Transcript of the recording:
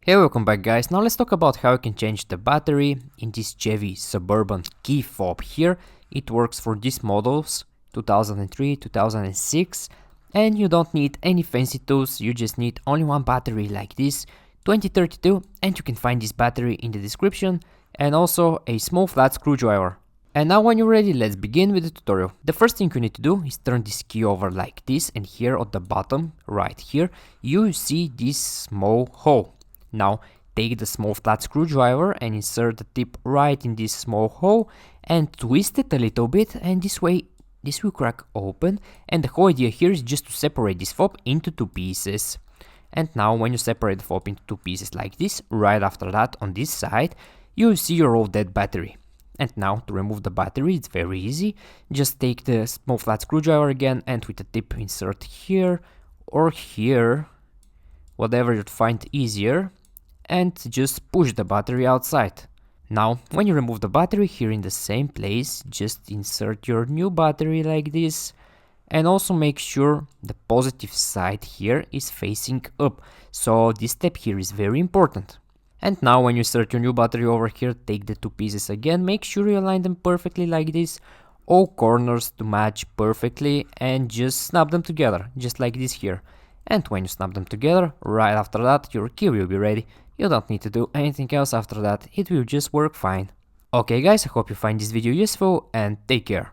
Hey, welcome back guys. Now let's talk about how you can change the battery in this Chevy Suburban key fob here. It works for these models 2003, 2006, and you don't need any fancy tools. You just need only one battery like this 2032, and you can find this battery in the description, and also a small flat screwdriver. And now when you're ready, let's begin with the tutorial. The first thing you need to do is turn this key over like this, and here at the bottom right here you see this small hole. Now take the small flat screwdriver and insert the tip right in this small hole and twist it a little bit, and this way this will crack open. And the whole idea here is just to separate this fob into two pieces. And now when you separate the fob into two pieces like this, right after that on this side you will see your old dead battery. And now to remove the battery, it's very easy. Just take the small flat screwdriver again and with the tip insert here or here, whatever you'd find easier, and just push the battery outside. Now when you remove the battery, here in the same place just insert your new battery like this, and also make sure the positive side here is facing up, so this step here is very important. And now when you insert your new battery over here, take the two pieces again, make sure you align them perfectly like this, all corners to match perfectly, and just snap them together just like this here. And when you snap them together, right after that your key will be ready. You don't need to do anything else after that, it will just work fine. Okay guys, I hope you find this video useful and take care.